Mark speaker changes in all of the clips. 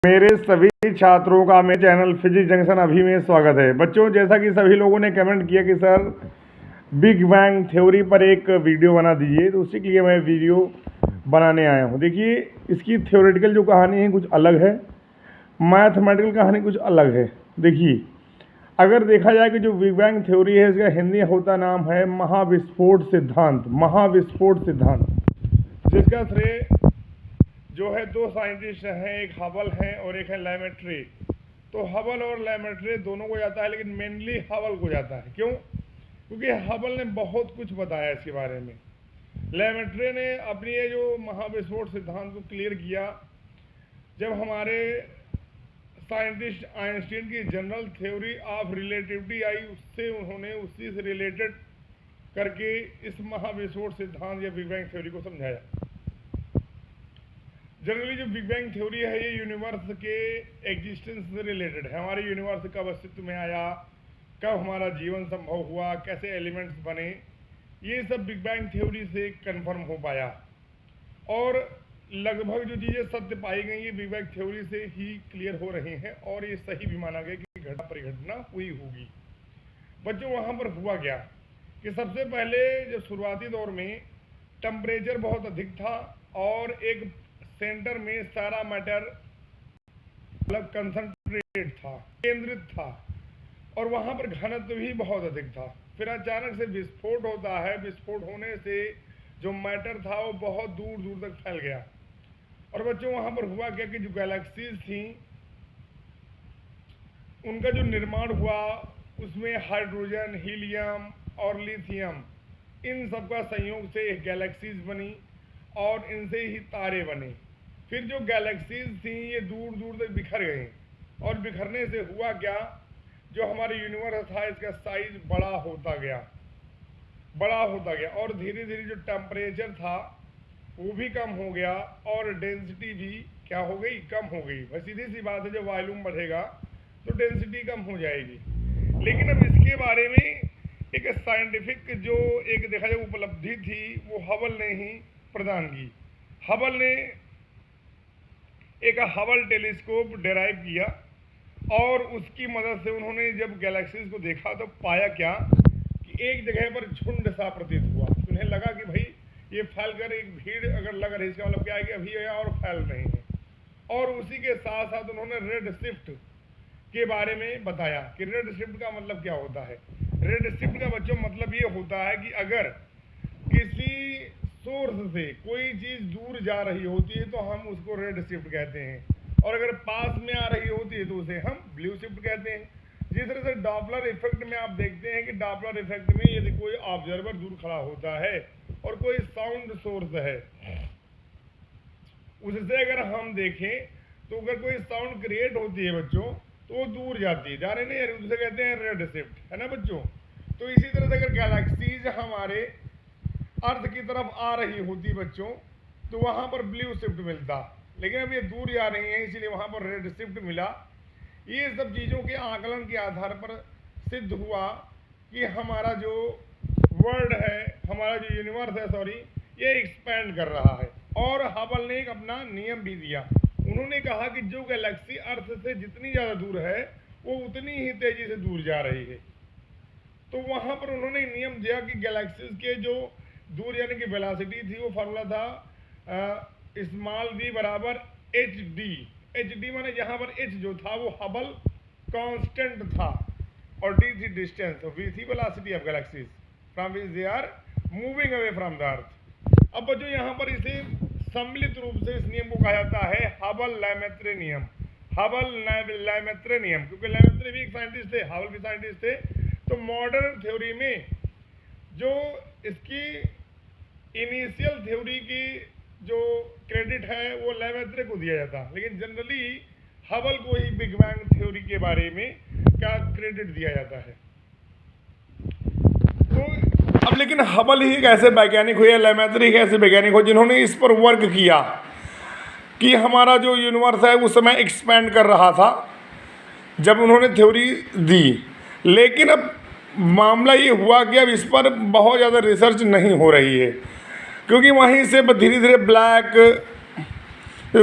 Speaker 1: मेरे सभी छात्रों का मेरे चैनल फिजिक्स जंक्शन अभी में स्वागत है। बच्चों, जैसा कि सभी लोगों ने कमेंट किया कि सर बिग बैंग थ्योरी पर एक वीडियो बना दीजिए, तो उसी के लिए मैं वीडियो बनाने आया हूँ। देखिए, इसकी थ्योरेटिकल जो कहानी है कुछ अलग है, मैथमेटिकल कहानी कुछ अलग है। देखिए, अगर देखा जाए कि जो बिग बैंग थ्योरी है, इसका हिंदी होता नाम है महाविस्फोट सिद्धांत। महाविस्फोट सिद्धांत, जिसका श्रेय जो है दो साइंटिस्ट हैं, एक हबल हैं और एक है लैमेट्रे। तो हबल और लैमेट्रे दोनों को जाता है, लेकिन मेनली हबल को जाता है। क्यों? क्योंकि हबल ने बहुत कुछ बताया इसके बारे में। लैमेट्रे ने अपनी ये जो महाविस्फोट सिद्धांत को क्लियर किया जब हमारे साइंटिस्ट आइंस्टीन की जनरल थ्योरी ऑफ रिलेटिविटी आई, उससे उन्होंने उसी से रिलेटेड करके इस महाविस्फोट सिद्धांत या बिग बैंग थ्योरी को समझाया। जनरली जो बिग बैंग थ्योरी है ये यूनिवर्स के एग्जिस्टेंस से रिलेटेड है। हमारे यूनिवर्स कब अस्तित्व में आया, कब हमारा जीवन संभव हुआ, कैसे एलिमेंट्स बने, ये सब बिग बैंग थ्योरी से कंफर्म हो पाया। और लगभग जो चीज़ें सत्य पाई गई ये बिग बैंग थ्योरी से ही क्लियर हो रही हैं, और ये सही भी माना गया कि घटना परिघटना हुई होगी। बच्चों, वहाँ पर हुआ क्या कि सबसे पहले जब शुरुआती दौर में टेम्परेचर बहुत अधिक था और एक सेंटर में सारा मैटर मतलब कंसंट्रेट था, केंद्रित था, और वहाँ पर घनत्व भी बहुत अधिक था। फिर अचानक से विस्फोट होता है। विस्फोट होने से जो मैटर था वो बहुत दूर दूर तक फैल गया। और बच्चों, वहाँ पर हुआ क्या कि जो गैलेक्सीज थी उनका जो निर्माण हुआ उसमें हाइड्रोजन, हीलियम और लिथियम, इन सबका संयोग से एक गैलेक्सीज बनी और इनसे ही तारे बने। फिर जो गैलेक्सीज थी ये दूर दूर तक बिखर गई, और बिखरने से हुआ क्या, जो हमारे यूनिवर्स था इसका साइज बड़ा होता गया, और धीरे धीरे जो टेम्परेचर था वो भी कम हो गया और डेंसिटी भी क्या हो गई, कम हो गई। बस सीधी सी बात है, जब वॉल्यूम बढ़ेगा तो डेंसिटी कम हो जाएगी। लेकिन अब इसके बारे में एक साइंटिफिक जो एक देखा जाए उपलब्धि थी वो हबल ने ही प्रदान की। हबल ने एक हबल टेलीस्कोप डेराइव किया और उसकी मदद से उन्होंने जब गैलेक्सीज को देखा तो पाया क्या कि एक जगह पर झुंड सा प्रतीत हुआ। उन्हें लगा कि भाई ये फैल कर एक भीड़ अगर लग रही, इसका मतलब क्या है कि अभी ये और फैल रही है। और उसी के साथ साथ उन्होंने रेड शिफ्ट के बारे में बताया कि रेड शिफ्ट का मतलब क्या होता है। रेड शिफ्ट का बच्चों मतलब ये होता है कि अगर किसी सोर्स से कोई चीज दूर जा रही होती है तो हम उसको रेड शिफ्ट कहते हैं, और अगर पास में आ रही होती है तो उसे हम ब्लू शिफ्ट कहते हैं। जिस तरह से डॉपलर इफेक्ट में आप देखते हैं कि डॉपलर इफेक्ट में यदि कोई ऑब्जर्वर दूर खड़ा होता है और कोई साउंड सोर्स है, उससे अगर हम देखें तो अगर कोई साउंड क्रिएट होती है बच्चों तो वो दूर जाती है, जा रहे नहीं, उसे कहते हैं रेड शिफ्ट, है ना बच्चों। तो इसी तरह से अगर गैलेक्सीज हमारे अर्थ की तरफ आ रही होती बच्चों तो वहां पर ब्लू शिफ्ट मिलता, लेकिन अब ये दूर जा रही है इसलिए वहां पर रेड शिफ्ट मिला। ये सब चीज़ों के आकलन के आधार पर सिद्ध हुआ कि हमारा जो वर्ल्ड है, हमारा जो यूनिवर्स है ये एक्सपैंड कर रहा है। और हबल ने एक अपना नियम भी दिया। उन्होंने कहा कि जो गैलेक्सी अर्थ से जितनी ज़्यादा दूर है वो उतनी ही तेज़ी से दूर जा रही है। तो वहाँ पर उन्होंने नियम दिया कि गैलेक्सीज के जो दूर जाने की वेलोसिटी थी वो फार्मूला था स्मॉल v बराबर एच डी माने यहाँ पर h जो था वो हबल कांस्टेंट था और d थी डिस्टेंस, तो v थी velocity of galaxies from which they are moving away from the earth. अब बच्चों यहाँ पर इसे सम्मिलित रूप से इस नियम को कहा जाता है हबल लैमेत्रे नियम। हबल लैमेत्रे नियम, क्योंकि लैमेत्रे भी एक साइंटिस्ट थे, हबल भी साइंटिस्ट थे। तो मॉडर्न थ्योरी में जो इसकी इनिशियल थ्योरी की जो क्रेडिट है वो लैमेत्रे को दिया जाता, लेकिन जनरली हबल को ही बिग बैंग थ्योरी के बारे में क्या क्रेडिट दिया जाता है। तो अब लेकिन हबल ही एक ऐसे वैज्ञानिक हुए, लैमेत्रे ही ऐसे वैज्ञानिक हो जिन्होंने इस पर वर्क किया कि हमारा जो यूनिवर्स है उस समय एक्सपैंड कर रहा था जब उन्होंने थ्योरी दी। लेकिन अब मामला ये हुआ कि अब इस पर बहुत ज़्यादा रिसर्च नहीं हो रही है, क्योंकि वहीं से धीरे धीरे ब्लैक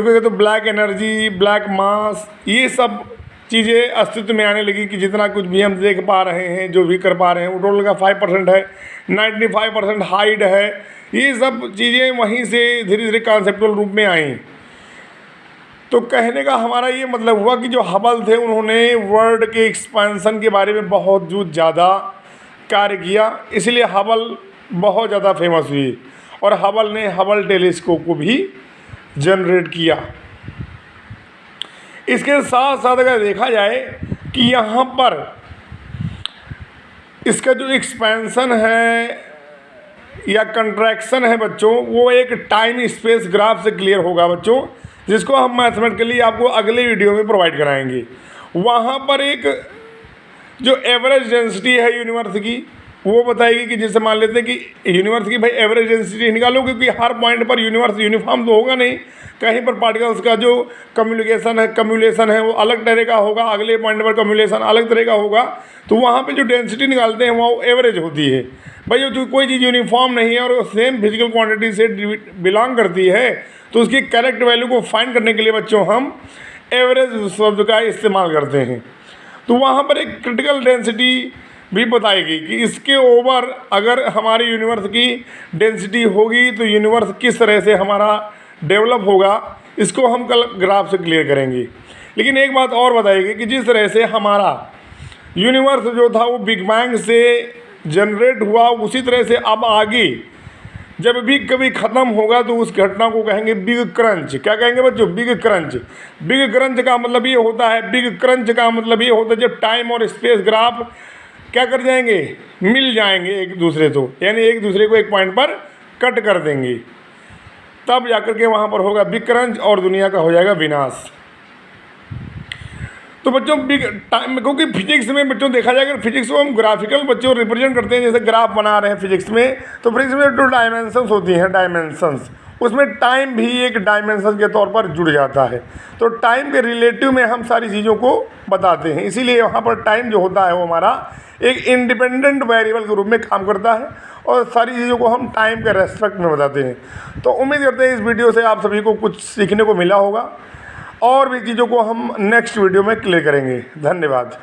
Speaker 1: क्योंकि तो ब्लैक एनर्जी, ब्लैक मास, ये सब चीज़ें अस्तित्व में आने लगी कि जितना कुछ भी हम देख पा रहे हैं, जो भी कर पा रहे हैं, वो टोटल का 5% है, 95% हाइड है। ये सब चीज़ें वहीं से धीरे धीरे कॉन्सेप्चुअल रूप में आई। तो कहने का हमारा ये मतलब हुआ कि जो हबल थे उन्होंने वर्ल्ड के एक्सपेंशन के बारे में बहुत ज़्यादा कार्य किया, इसलिए हबल बहुत ज़्यादा फेमस हुई और हबल ने हबल टेलीस्कोप को भी जनरेट किया। इसके साथ साथ अगर देखा जाए कि यहाँ पर इसका जो एक्सपेंशन है या कंट्रैक्शन है बच्चों, वो एक टाइम स्पेस ग्राफ से क्लियर होगा बच्चों, जिसको हम मैथमेटिकली आपको अगले वीडियो में प्रोवाइड कराएंगे। वहाँ पर एक जो एवरेज डेंसिटी है यूनिवर्स की, वो बताएगी कि जैसे मान लेते हैं कि यूनिवर्स की भाई एवरेज डेंसिटी निकालो, क्योंकि हर पॉइंट पर यूनिवर्स यूनिफॉर्म तो होगा नहीं, कहीं पर पार्टिकल्स का जो कम्युलेशन है वो अलग तरह का होगा, अगले पॉइंट पर कम्युलेशन अलग तरह का होगा। तो वहाँ पे जो डेंसिटी निकालते हैं वो एवरेज होती है। भाई जो कोई चीज़ यूनिफॉर्म नहीं है और सेम फिजिकल क्वांटिटी से बिलोंग करती है, तो उसकी करेक्ट वैल्यू को फाइंड करने के लिए बच्चों हम एवरेज शब्द का इस्तेमाल करते हैं। तो वहाँ पर एक क्रिटिकल डेंसिटी भी बताएगी कि इसके ओवर अगर हमारी यूनिवर्स की डेंसिटी होगी तो यूनिवर्स किस तरह से हमारा डेवलप होगा, इसको हम कल ग्राफ से क्लियर करेंगे। लेकिन एक बात और बताएगी कि जिस तरह से हमारा यूनिवर्स जो था वो बिग बैंग से जनरेट हुआ, उसी तरह से अब आगे जब भी कभी ख़त्म होगा तो उस घटना को कहेंगे बिग क्रंच। क्या कहेंगे बच्चों? Big crunch. बिग क्रंच का मतलब ये होता है, बिग क्रंच का मतलब ये होता है जब टाइम और स्पेस ग्राफ क्या कर जाएंगे, मिल जाएंगे एक दूसरे को, यानी एक दूसरे को एक पॉइंट पर कट कर देंगे, तब जाकर के वहाँ पर होगा बिग क्रंच और दुनिया का हो जाएगा विनाश। तो बच्चों बिग टाइम, क्योंकि फिजिक्स में बच्चों देखा जाए, अगर फिजिक्स को हम ग्राफिकल बच्चों रिप्रेजेंट करते हैं, जैसे ग्राफ बना रहे हैं फिजिक्स में, तो फिजिक्स में जो डायमेंशंस होती हैं, डायमेंशंस, उसमें टाइम भी एक डायमेंशन के तौर पर जुड़ जाता है। तो टाइम के रिलेटिव में हम सारी चीज़ों को बताते हैं, इसीलिए वहाँ पर टाइम जो होता है वो हमारा एक इंडिपेंडेंट वेरिएबल के रूप में काम करता है और सारी चीज़ों को हम टाइम के रेस्पेक्ट में बताते हैं। तो उम्मीद करते हैं इस वीडियो से आप सभी को कुछ सीखने को मिला होगा और भी चीज़ों को हम नेक्स्ट वीडियो में क्लियर करेंगे। धन्यवाद।